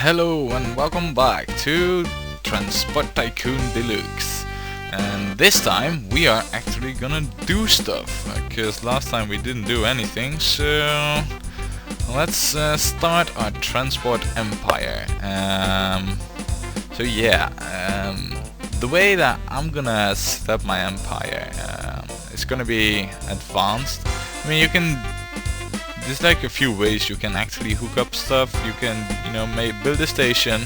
Hello and welcome back to Transport Tycoon Deluxe, and this time we are actually gonna do stuff because last time we didn't do anything, so let's start our transport empire. The way that I'm gonna set up my empire, it's gonna be advanced. I mean, there's like a few ways you can actually hook up stuff. You can, build a station,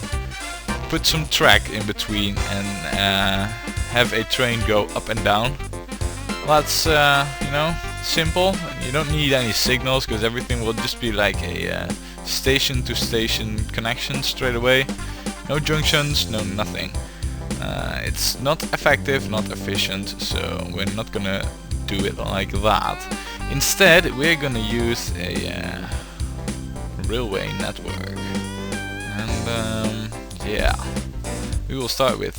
put some track in between, and have a train go up and down. That's simple. You don't need any signals because everything will just be like a station-to-station connection straight away. No junctions, no nothing. It's not effective, not efficient, so we're not gonna do it like that. Instead, we're gonna use a railway network, and we will start with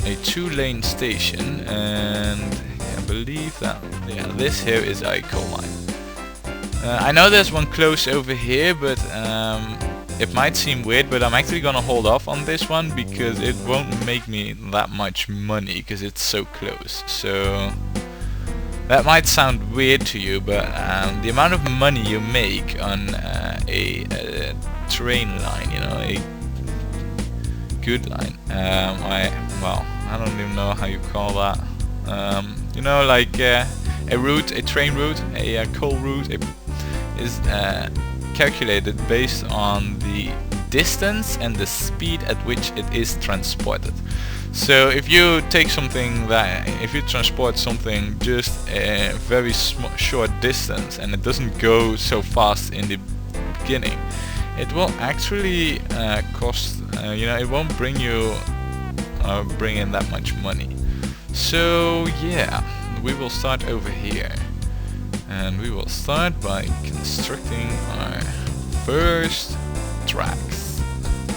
a 2-lane station, and I believe that this here is our coal line. I know there's one close over here, but it might seem weird, but I'm actually gonna hold off on this one because it won't make me that much money because it's so close. So that might sound weird to you, but the amount of money you make on a train line, a good line, I don't even know how you call that. Like a route, a train route, a coal route, is calculated based on the distance and the speed at which it is transported. So if you transport something just a very short distance and it doesn't go so fast in the beginning, it will actually cost, it won't bring in that much money. So yeah, we will start over here, and we will start by constructing our first tracks,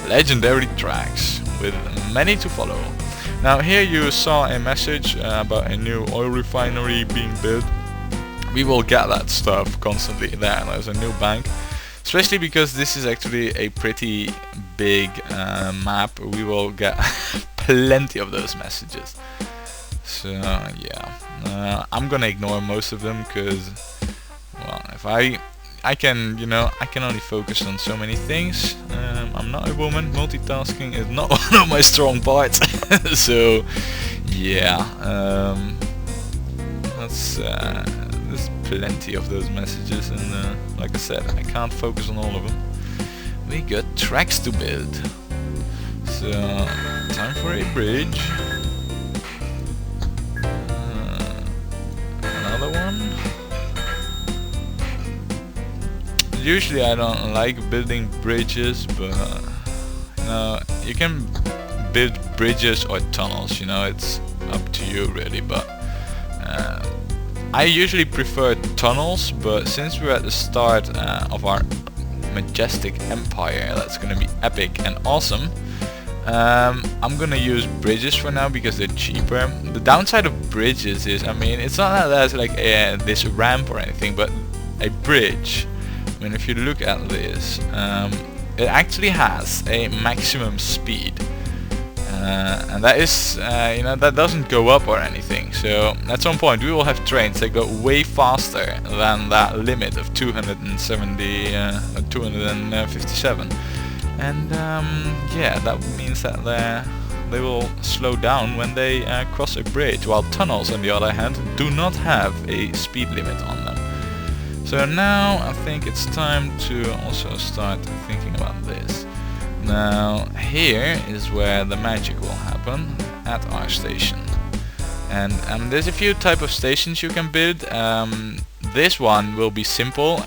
legendary tracks with many to follow. Now here you saw a message about a new oil refinery being built. We will get that stuff constantly there. There's a new bank, especially because this is actually a pretty big map. We will get plenty of those messages. So yeah, I'm gonna ignore most of them because, well, if I can only focus on so many things. I'm not a woman. Multitasking is not one of my strong parts. So yeah, there's plenty of those messages, and like I said, I can't focus on all of them. We got tracks to build, so time for a bridge. Another one. Usually I don't like building bridges, but you can build bridges or tunnels, it's up to you really, but I usually prefer tunnels. But since we're at the start of our majestic empire that's gonna be epic and awesome, I'm gonna use bridges for now because they're cheaper. The downside of bridges is, it's not that there's like this ramp or anything, but a bridge, if you look at this, it actually has a maximum speed, and that is, that doesn't go up or anything. So at some point we will have trains that go way faster than that limit of 257, and that means that they will slow down when they cross a bridge, while tunnels on the other hand do not have a speed limit on them. So now I think it's time to also start thinking about this. Now here is where the magic will happen, at our station. And there's a few type of stations you can build. This one will be simple.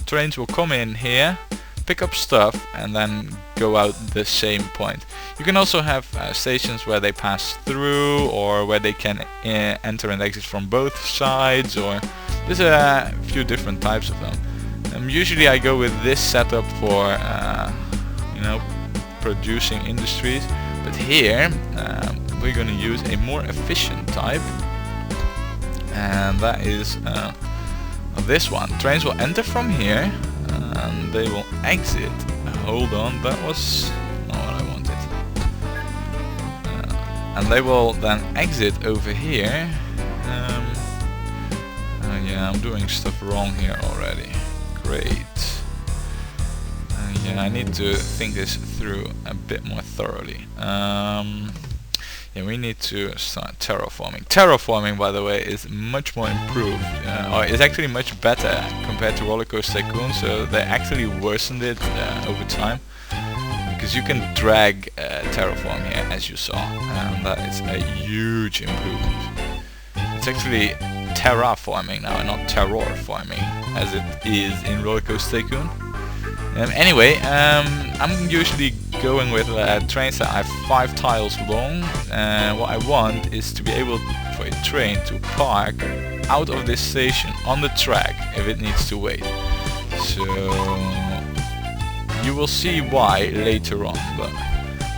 Trains will come in here, pick up stuff, and then go out the same point. You can also have stations where they pass through, or where they can enter and exit from both sides, or there's a few different types of them. Usually I go with this setup for producing industries, but here we're going to use a more efficient type, and that is this one. Trains will enter from here and they will exit. Hold on, that was and they will then exit over here. Yeah, I'm doing stuff wrong here already. Great. Yeah, I need to think this through a bit more thoroughly. Yeah, we need to start terraforming. Terraforming, by the way, is much more improved, or is actually much better compared to Rollercoaster Tycoon. So they actually worsened it over time, because you can drag terraform here, as you saw, and that is a huge improvement. It's actually terraforming now, and not terraforming, as it is in Rollercoaster Tycoon. Anyway, I'm usually going with trains that are 5 tiles long. What I want is to be able for a train to park out of this station on the track if it needs to wait. So you will see why later on, but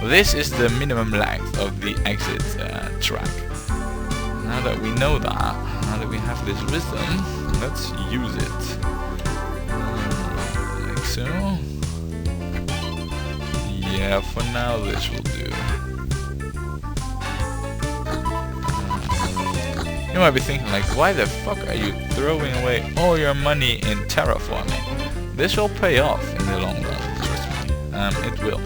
this is the minimum length of the exit track. Now that we know that, now that we have this wisdom, let's use it. So yeah, for now this will do. You might be thinking like, why the fuck are you throwing away all your money in terraforming? This will pay off in the long run, trust me. It will.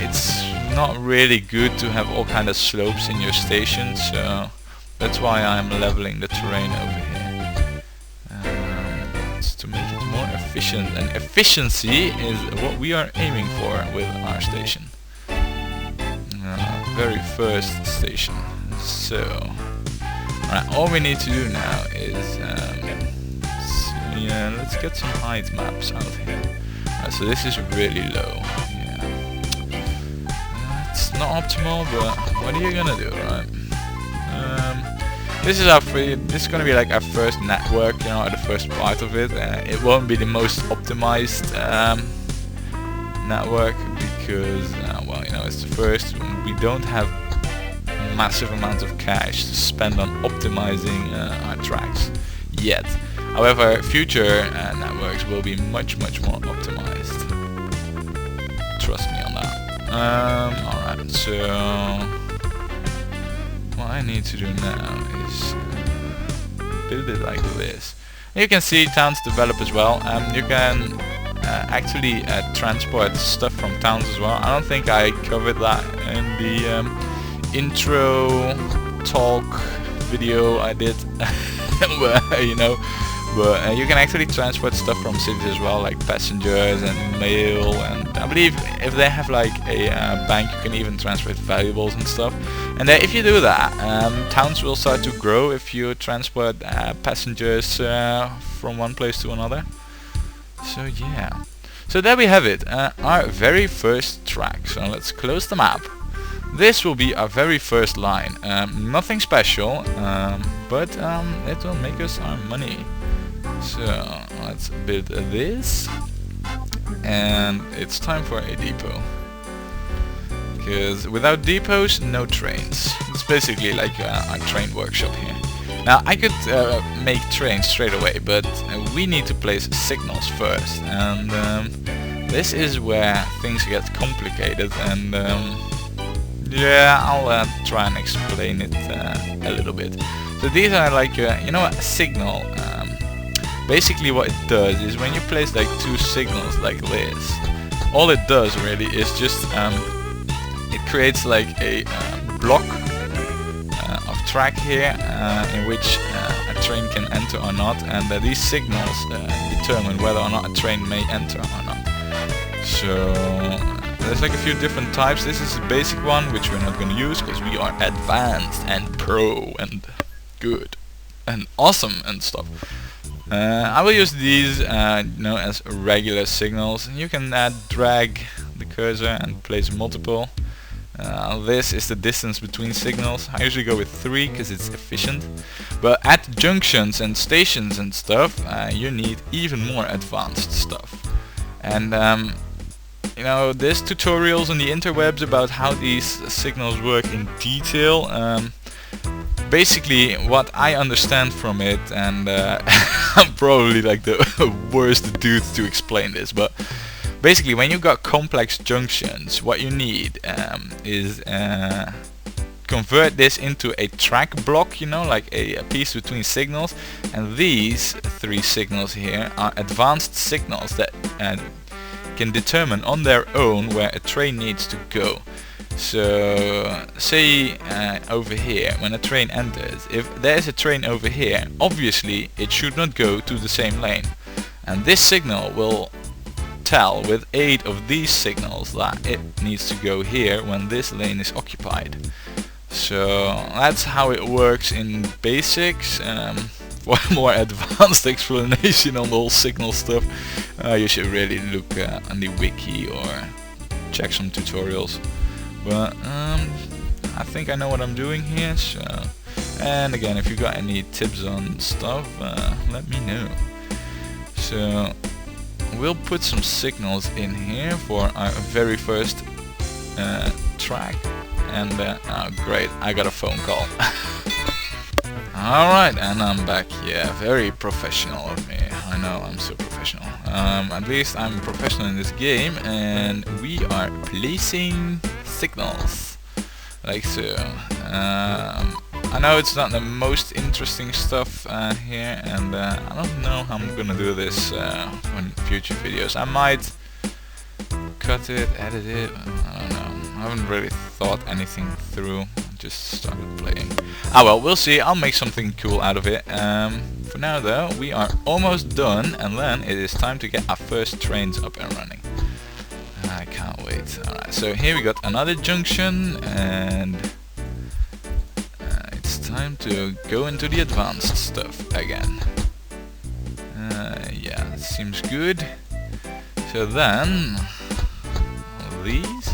It's not really good to have all kind of slopes in your station, so that's why I'm leveling the terrain over here. To make it more efficient, and efficiency is what we are aiming for with our station. Very first station. So alright, all we need to do now is yeah, let's get some height maps out here. So this is really low. Yeah, it's not optimal, but what are you gonna do, right? This is gonna be like our first network, you know, the first part of it. It won't be the most optimized network because, well, you know, it's the first. We don't have massive amounts of cash to spend on optimizing our tracks yet. However, future networks will be much more optimized. Trust me on that. Alright, so what I need to do now is build it like this. You can see towns develop as well. You can actually transport stuff from towns as well. I don't think I covered that in the intro talk video I did, where, you know, but you can actually transport stuff from cities as well, like passengers and mail, and I believe if they have like a bank, you can even transport valuables and stuff. And if you do that, towns will start to grow if you transport passengers from one place to another. So yeah, so there we have it, our very first track. So let's close the map. This will be our very first line. Nothing special, but it will make us our money. So let's build this, and it's time for a depot, because without depots, no trains. It's basically like a train workshop here. Now I could make trains straight away, but we need to place signals first, and this is where things get complicated, and yeah, I'll try and explain it a little bit. So these are like, you know, a signal. Basically what it does is when you place like 2 signals like this, all it does really is just it creates like a block of track here in which a train can enter or not, and these signals determine whether or not a train may enter or not. So there's like a few different types. This is a basic one, which we're not going to use because we are advanced and pro and good and awesome and stuff. I will use these as regular signals. You can drag the cursor and place multiple. This is the distance between signals. I usually go with 3 because it's efficient. But at junctions and stations and stuff, you need even more advanced stuff. And you know, there's tutorials on the interwebs about how these signals work in detail. Basically, what I understand from it, and I'm probably like the worst dude to explain this, but basically when you got complex junctions, what you need is convert this into a track block, you know, like a piece between signals, and these 3 signals here are advanced signals that can determine on their own where a train needs to go. So say over here, when a train enters, if there's a train over here, obviously it should not go to the same lane, and this signal will tell with aid of these signals that it needs to go here when this lane is occupied. So that's how it works in basics. For a more advanced explanation on the whole signal stuff, you should really look on the wiki or check some tutorials. But I think I know what I'm doing here. So, and again, if you got any tips on stuff, let me know. So we'll put some signals in here for our very first track. And oh great, I got a phone call. Alright, and I'm back. Yeah, very professional of me. I know, I'm so professional. At least I'm professional in this game, and we are placing signals like so. I know it's not the most interesting stuff here, and I don't know how I'm gonna do this in future videos. I might cut it, edit it, I don't know. I haven't really thought anything through, just started playing. Ah well, we'll see, I'll make something cool out of it. For now though, we are almost done, and then it is time to get our first trains up and running. I can't wait. Alright, so here we got another junction, and it's time to go into the advanced stuff again. Yeah, it seems good. So then, these,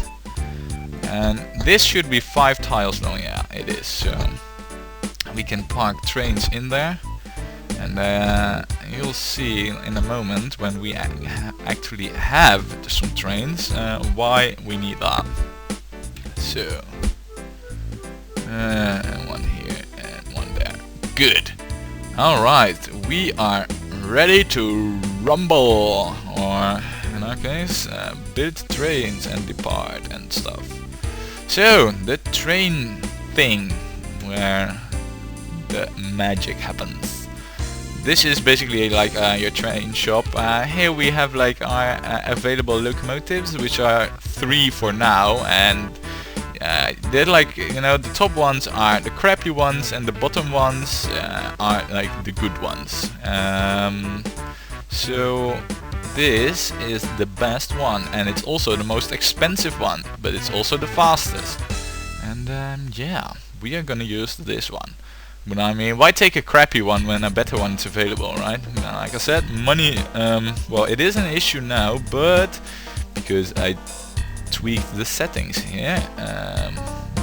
and this should be 5 tiles long. Yeah, it is. So we can park trains in there, and you'll see in a moment when we actually have some trains why we need that. So one here and one there. Good. Alright, we are ready to rumble, or in our case, build trains and depart and stuff. So, the train thing, where the magic happens. This is basically like your train shop. Here we have like our available locomotives, which are 3 for now, and they're like, you know, the top ones are the crappy ones, and the bottom ones are like the good ones. So this is the best one, and it's also the most expensive one, but it's also the fastest. And yeah, we are gonna use this one. But I mean, why take a crappy one when a better one is available, right? Like I said, money, well, it is an issue now, but because I tweaked the settings here,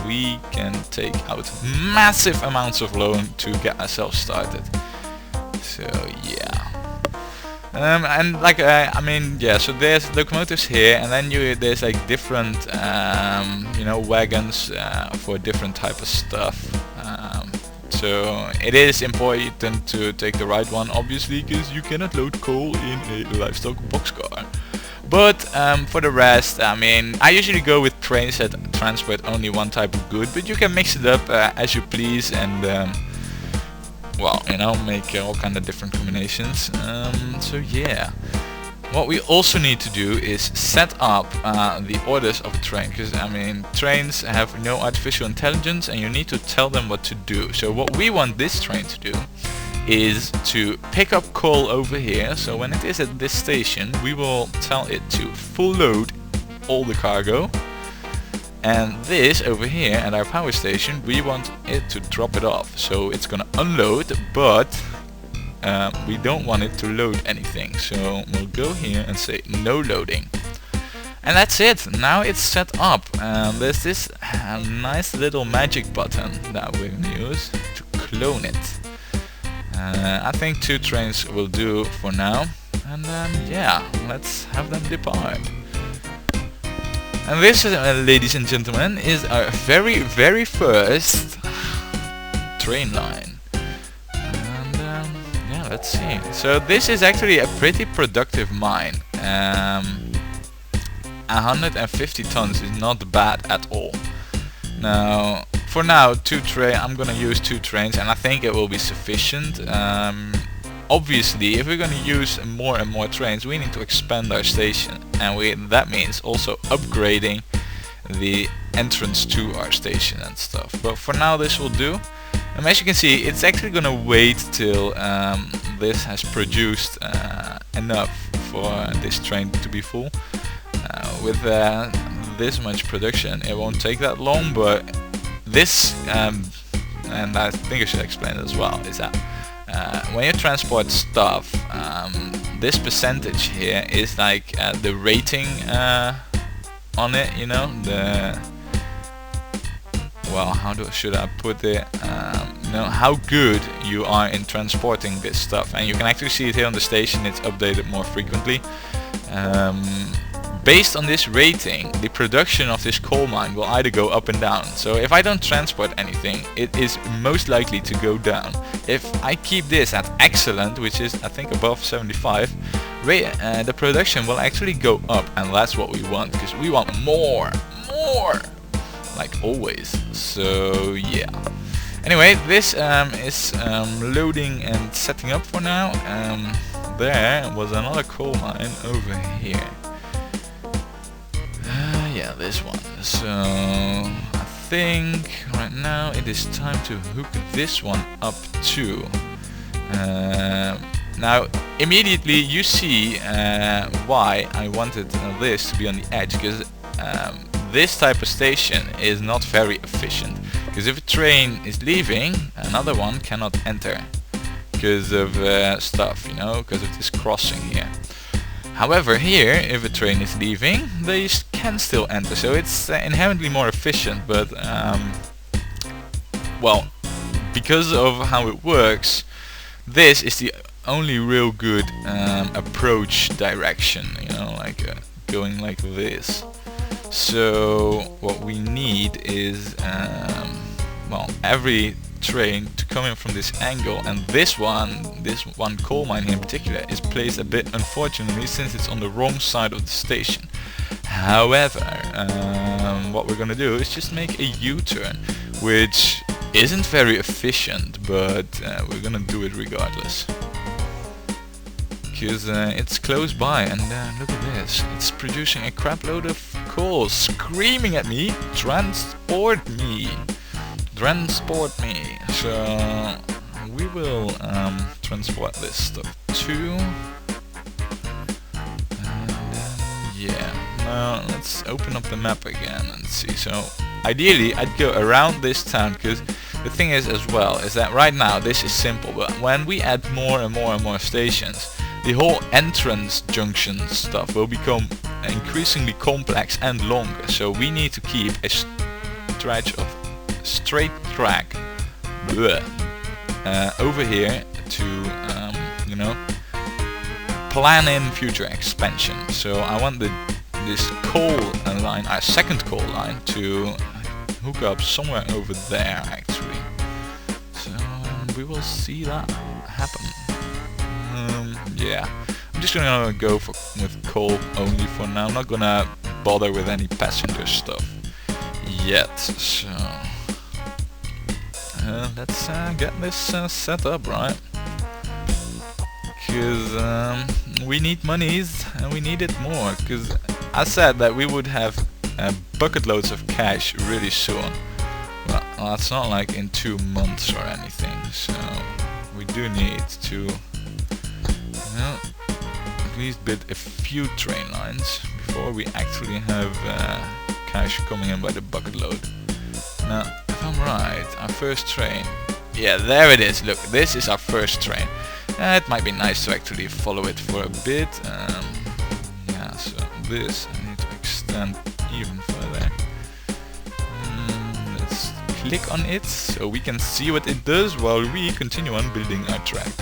we can take out massive amounts of loan to get ourselves started. So yeah. And like I mean, yeah, so there's locomotives here, and then there's like different you know, wagons for different type of stuff. So it is important to take the right one, obviously, because you cannot load coal in a livestock boxcar. But for the rest, I mean, I usually go with trains that transport only one type of good, but you can mix it up as you please, and well, you know, make all kind of different combinations. So yeah, what we also need to do is set up the orders of a train, because I mean, trains have no artificial intelligence, and you need to tell them what to do. So what we want this train to do is to pick up coal over here. So when it is at this station, we will tell it to full load all the cargo. And this over here at our power station, we want it to drop it off. So it's gonna unload, but we don't want it to load anything. So we'll go here and say no loading. And that's it. Now it's set up. There's this nice little magic button that we're gonna use to clone it. I think 2 trains will do for now. And yeah, let's have them depart. And this, ladies and gentlemen, is our very first train line. And yeah, let's see. So this is actually a pretty productive mine. 150 tons is not bad at all. Now, for now, I'm gonna use 2 trains, and I think it will be sufficient. Obviously, if we're gonna use more and more trains, we need to expand our station, and that means also upgrading the entrance to our station and stuff. But for now, this will do. And as you can see, it's actually gonna wait till this has produced enough for this train to be full. With this much production, it won't take that long, but this, and I think I should explain it as well, is that when you transport stuff, this percentage here is like the rating on it, you know, well, should I put it, you know, how good you are in transporting this stuff. And you can actually see it here on the station, it's updated more frequently. Based on this rating, the production of this coal mine will either go up and down. So if I don't transport anything, it is most likely to go down. If I keep this at excellent, which is I think above 75, the production will actually go up, and that's what we want, because we want more, like always. So yeah. Anyway, this is loading and setting up for now. There was another coal mine over here. Yeah, this one. So I think right now it is time to hook this one up too. Now immediately you see why I wanted this to be on the edge, because this type of station is not very efficient. Because if a train is leaving, another one cannot enter because of stuff, you know, because of this crossing here. However, here, if a train is leaving, they can still enter, so it's inherently more efficient. But well, because of how it works, this is the only real good approach direction, you know, like going like this. So what we need is well, every train to come in from this angle, and this one coal mine here in particular is placed a bit unfortunately, since it's on the wrong side of the station. However, what we're gonna do is just make a U-turn, which isn't very efficient, but we're gonna do it regardless, because it's close by. And look at this, it's producing a crap load of coal, screaming at me, transport me. So we will transport this stuff too. And yeah, now let's open up the map again and see. So ideally I'd go around this town, because the thing is as well is that right now this is simple, but when we add more and more stations, the whole entrance junction stuff will become increasingly complex and longer. So we need to keep a stretch of straight track over here to you know, plan in future expansion. So I want this coal line, our second coal line, to hook up somewhere over there actually. So we will see that happen. Yeah, I'm just gonna go with coal only for now. I'm not gonna bother with any passenger stuff yet. So let's get this set up, right? Because we need monies, and we need it more, because I said that we would have bucket loads of cash really soon. Well, that's not like in 2 months or anything, so we do need to, you know, at least build a few train lines before we actually have cash coming in by the bucket load. Now, if I'm right, our first train, yeah, there it is. Look, this is our first train. It might be nice to actually follow it for a bit. Yeah, so this I need to extend even further. Let's click on it so we can see what it does while we continue on building our track.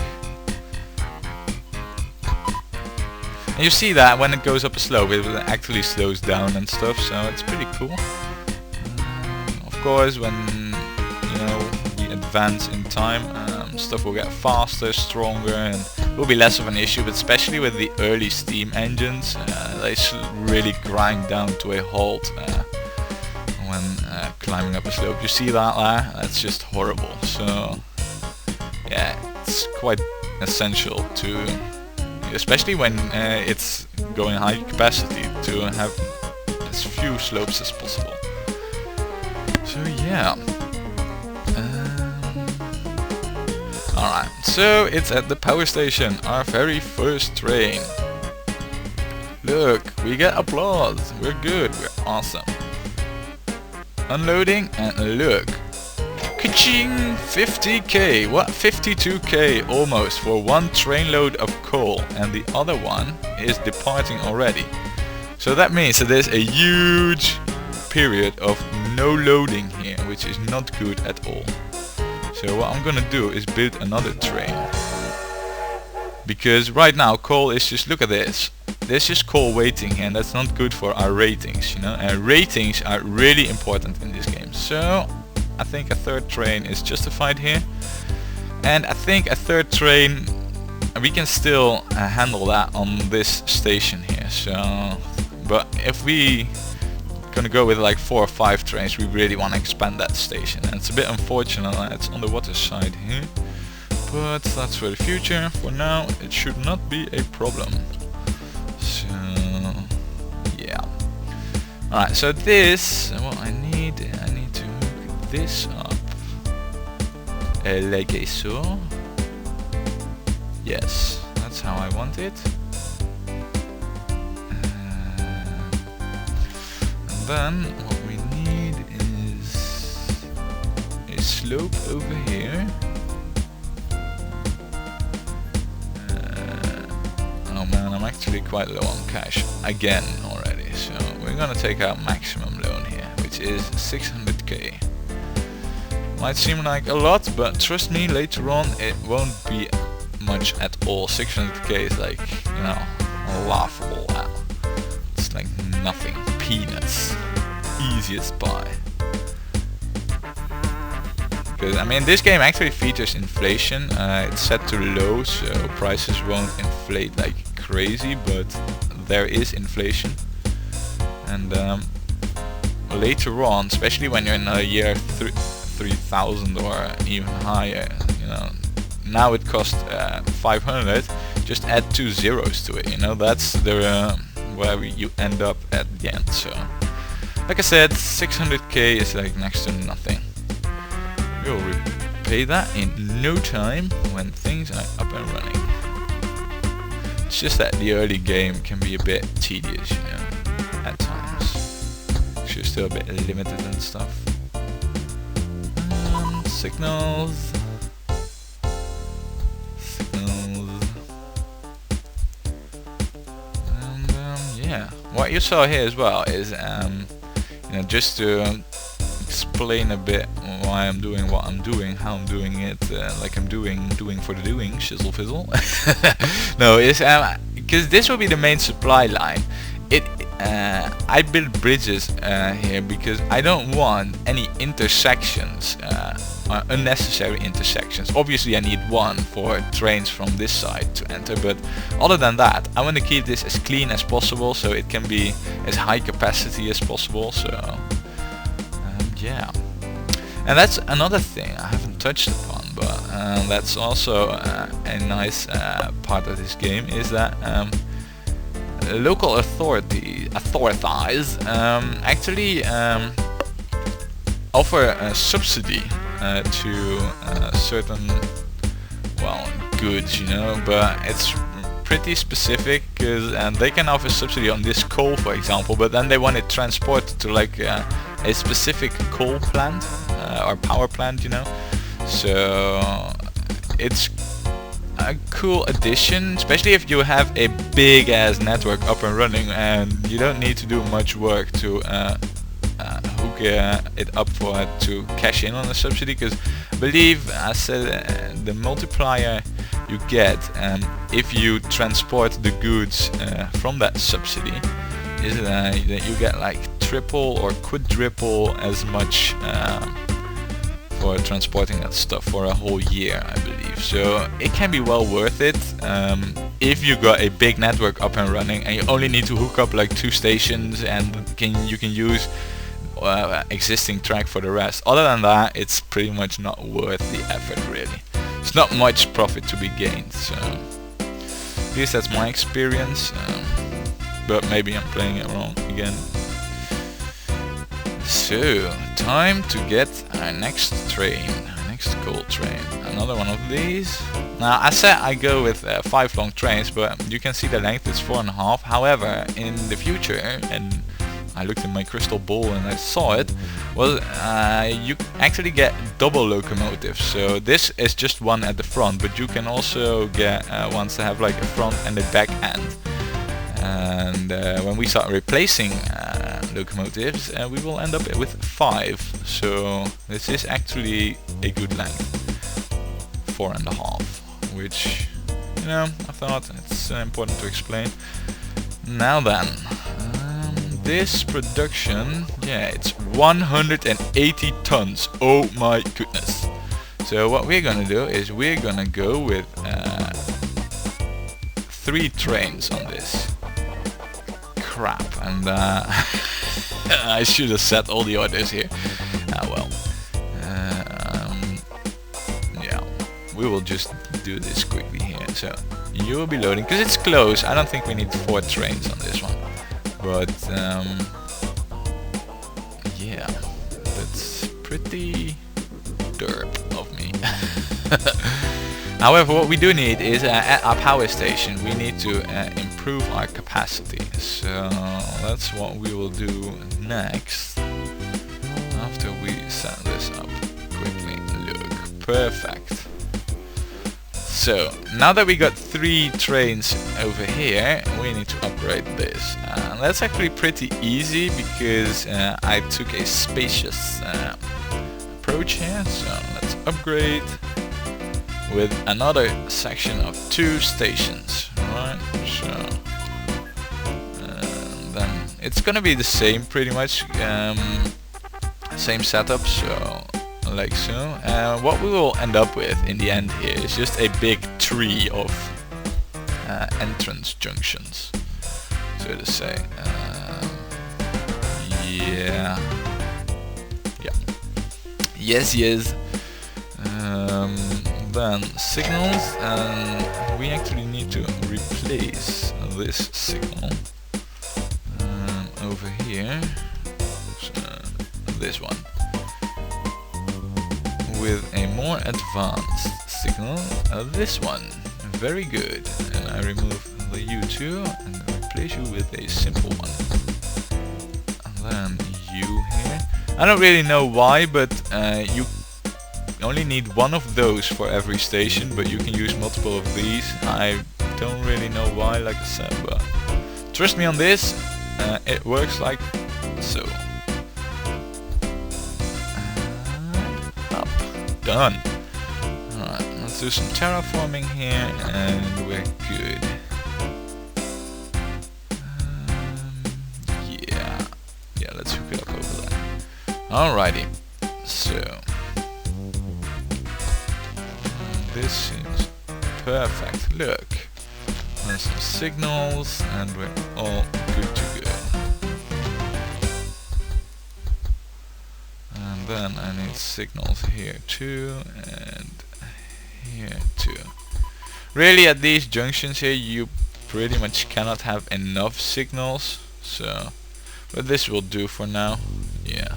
And you see that when it goes up a slope, it actually slows down and stuff, so it's pretty cool. Of course, when you know we advance in time, stuff will get faster, stronger, and will be less of an issue, but especially with the early steam engines, they really grind down to a halt when climbing up a slope. You see that there? That's just horrible. So yeah, it's quite essential to, especially when it's going high capacity, to have as few slopes as possible. So yeah. Alright, so it's at the power station, our very first train. Look, we get applause. We're good, we're awesome. Unloading, and look. Ka-ching! 50k, what? 52k almost for one train load of coal, and the other one is departing already. So that means that there's a huge period of no loading here, which is not good at all. So what I'm gonna do is build another train. Because right now coal is just, look at this. There's just coal waiting here, and that's not good for our ratings, you know. And ratings are really important in this game. So I think a third train is justified here. And I think a third train, we can still handle that on this station here. So, but if we gonna go with like 4 or 5 trains, we really want to expand that station, and it's a bit unfortunate that it's on the water side here, but that's for the future. For now it should not be a problem. So yeah. Alright, so this, what I need to hook this up like so. Yes, that's how I want it. Then what we need is a slope over here. Oh man, I'm actually quite low on cash again already, so we're gonna take our maximum loan here, which is 600k. Might seem like a lot, but trust me, later on it won't be much at all. 600k is like, you know, laughable. It's like nothing. Peanuts. Easiest buy. Because I mean, this game actually features inflation. It's set to low, so prices won't inflate like crazy, but there is inflation. And later on, especially when you're in a year 3000 or even higher, you know, now it costs 500. Just add 2 zeros to it. You know, that's the where you end up at the end. So like I said, 600k is like next to nothing. We'll repay that in no time when things are up and running. It's just that the early game can be a bit tedious, you know, at times. You're still a bit limited and stuff. Signals. Yeah, what you saw here as well is, you know, just to explain a bit why I'm doing what I'm doing, how I'm doing it, like I'm doing for the doing, shizzle fizzle. No, it's because this will be the main supply line. I build bridges here because I don't want any intersections, unnecessary intersections. Obviously I need one for trains from this side to enter, but other than that I want to keep this as clean as possible so it can be as high capacity as possible. So yeah, and that's another thing I haven't touched upon, but that's also a nice part of this game, is that local authorities actually offer a subsidy to certain, well, goods, you know, but it's pretty specific, because they can offer subsidy on this coal, for example, but then they want it transported to like a specific coal plant or power plant, you know. So it's a cool addition, especially if you have a big ass network up and running and you don't need to do much work to hook it up for it to cash in on the subsidy, because I believe I said the multiplier you get if you transport the goods from that subsidy is that you get like triple or quadruple as much for transporting that stuff for a whole year, I believe. locomotive, so it can be well worth it if you got a big network up and running and you only need to hook up like 2 stations and you can use existing track for the rest. Other than that, it's pretty much not worth the effort really. It's not much profit to be gained, so at least that's my experience, but maybe I'm playing it wrong again. So, time to get our next train, our next coal train. Another one of these. Now, I said I go with 5 long trains, but you can see the length is 4.5. However, in the future, and I looked in my crystal ball and I saw it, well, you actually get double locomotives. So this is just one at the front, but you can also get ones that have like a front and a back end. And when we start replacing locomotives, we will end up with 5. So this is actually a good length, 4.5, which, you know, I thought it's important to explain. Now then, this production, yeah, it's 180 tons. Oh my goodness. So what we're gonna do is we're gonna go with 3 trains on this. Crap, and I should have set all the orders here. Well, yeah, we will just do this quickly here. So you will be loading, because it's close. I don't think we need 4 trains on this one, but yeah, that's pretty derp of me. However, what we do need is at our power station we need to improve our capacity. So that's what we will do next after we set this up quickly. Look, perfect. So now that we got 3 trains over here, we need to upgrade this. That's actually pretty easy because I took a spacious approach here. So let's upgrade with another section of 2 stations. Alright, so then it's gonna be the same pretty much, same setup, so like so. What we will end up with in the end here is just a big tree of entrance junctions, so to say. Yeah. Yes. Then signals, and we actually need to replace this signal over here, so this one, with a more advanced signal, this one. Very good. And I remove the U2 and replace you with a simple one. And then U here. I don't really know why, but you only need 1 of those for every station, but you can use multiple of these. I don't really know why, like I said, but trust me on this, it works like so. And up. Done. Alright, let's do some terraforming here and we're good. Yeah, let's hook it up over there. Alrighty, so this seems perfect. Look, there's some signals and we're all good to go. And then I need signals here too and here too. Really, at these junctions here you pretty much cannot have enough signals, so but this will do for now. Yeah.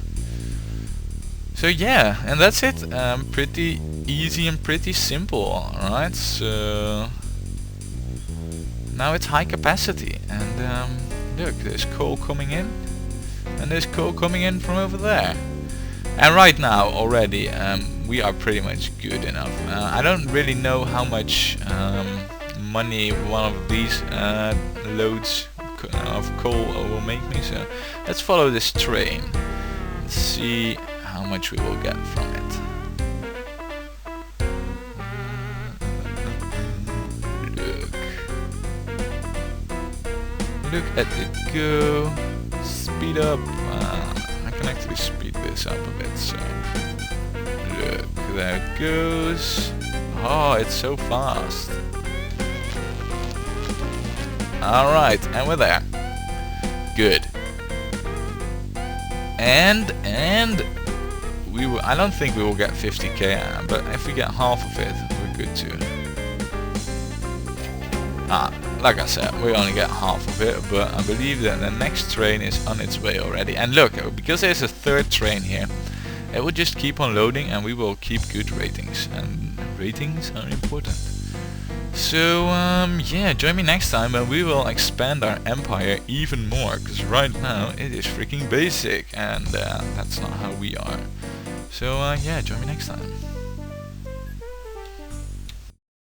So yeah, and that's it. Pretty easy and pretty simple. Alright, so now it's high capacity, and look, there's coal coming in, and there's coal coming in from over there. And right now already we are pretty much good enough. I don't really know how much money one of these loads of coal will make me, so let's follow this train and see how much we will get from it. Look at it go. Speed up. I can actually speed this up a bit, so look, there it goes. Oh, it's so fast. Alright, and we're there. Good. And I don't think we will get 50k, but if we get half of it, we're good too. Like I said, we only get half of it, but I believe that the next train is on its way already. And look, because there's a third train here, it will just keep on loading and we will keep good ratings. And ratings are important. So yeah, join me next time and we will expand our empire even more, because right now it is freaking basic and that's not how we are. So yeah, join me next time.